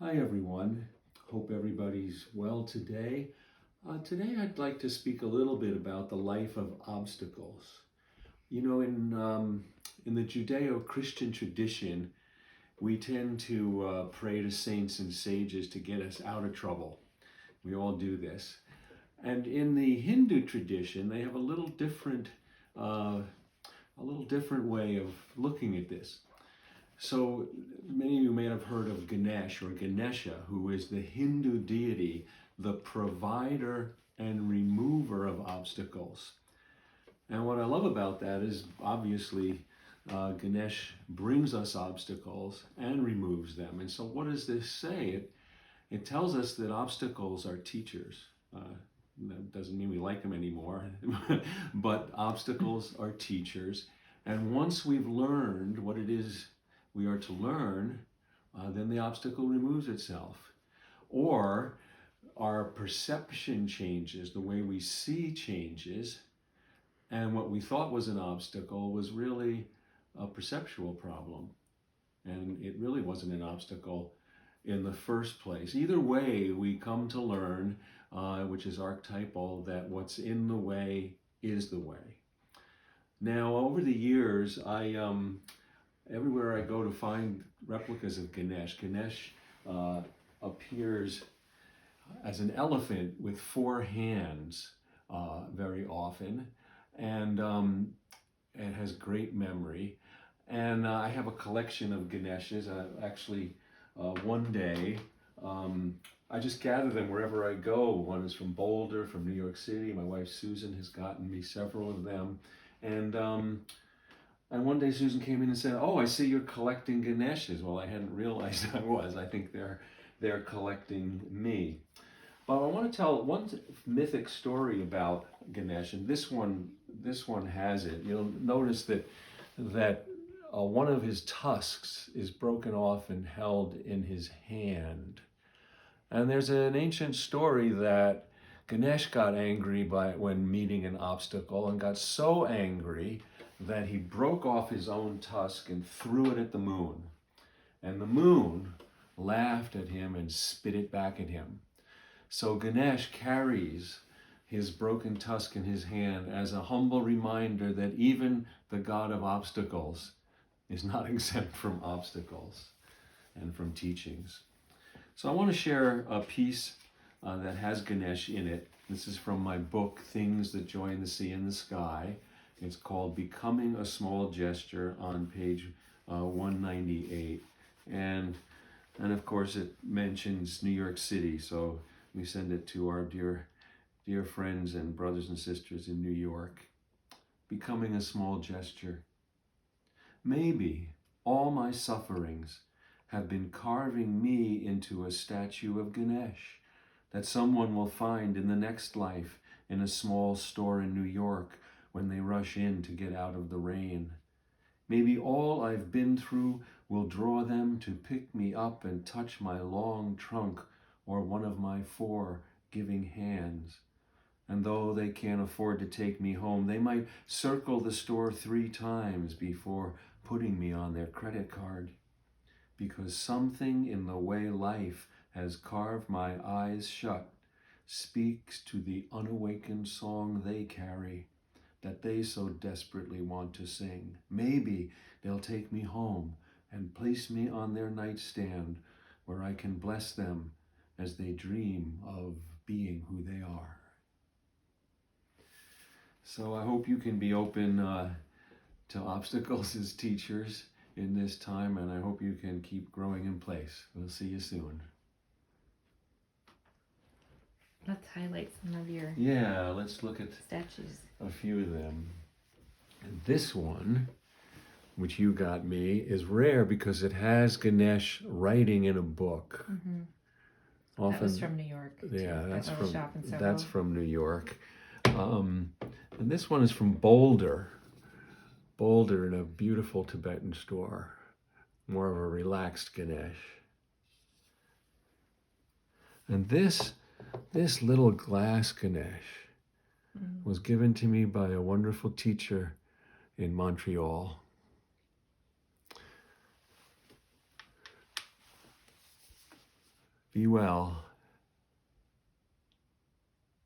Hi everyone, hope everybody's well today. Today I'd like to speak a little bit about the life of obstacles. You know, in the Judeo-Christian tradition, we tend to pray to saints and sages to get us out of trouble. We all do this. And in the Hindu tradition, they have a little different way of looking at this. So many of you may have heard of Ganesh or Ganesha, who is the Hindu deity, the provider and remover of obstacles. And what I love about that is obviously Ganesh brings us obstacles and removes them. And so what does this say? It tells us that obstacles are teachers. That doesn't mean we like them anymore, but obstacles are teachers. And once we've learned what it is we are to learn, then the obstacle removes itself. Or our perception changes, the way we see changes, and what we thought was an obstacle was really a perceptual problem. And it really wasn't an obstacle in the first place. Either way, we come to learn, which is archetypal, that what's in the way is the way. Now, over the years, everywhere I go to find replicas of Ganesh, Ganesh appears as an elephant with four hands very often, and it has great memory. And I have a collection of Ganeshas. One day, I just gather them wherever I go. One is from Boulder, from New York City. My wife Susan has gotten me several of them. And one day Susan came in and said, "Oh, I see you're collecting Ganeshas." Well, I hadn't realized I was. I think they're collecting me. But I want to tell one mythic story about Ganesh, and this one has it. You'll notice that one of his tusks is broken off and held in his hand. And there's an ancient story that Ganesh got angry when meeting an obstacle, and got so angry that he broke off his own tusk and threw it at the moon. And the moon laughed at him and spit it back at him. So Ganesh carries his broken tusk in his hand as a humble reminder that even the god of obstacles is not exempt from obstacles and from teachings. So I want to share a piece that has Ganesh in it. This is from my book, Things That Join the Sea and the Sky. It's called Becoming a Small Gesture, on page 198. And of course it mentions New York City, so we send it to our dear friends and brothers and sisters in New York. Becoming a small gesture. Maybe all my sufferings have been carving me into a statue of Ganesh that someone will find in the next life in a small store in New York when they rush in to get out of the rain. Maybe all I've been through will draw them to pick me up and touch my long trunk or one of my four giving hands. And though they can't afford to take me home, they might circle the store 3 times before putting me on their credit card. Because something in the way life has carved my eyes shut speaks to the unawakened song they carry, that they so desperately want to sing. Maybe they'll take me home and place me on their nightstand where I can bless them as they dream of being who they are. So I hope you can be open to obstacles as teachers in this time, and I hope you can keep growing in place. We'll see you soon. Let's highlight some of your Let's look at statues. a few of them. And this one, which you got me, is rare because it has Ganesh writing in a book. Mm-hmm. Often, that was from New York. Yeah, that that's from New York. And this one is from Boulder in a beautiful Tibetan store. More of a relaxed Ganesh. And this little glass Ganesh was given to me by a wonderful teacher in Montreal. Be well.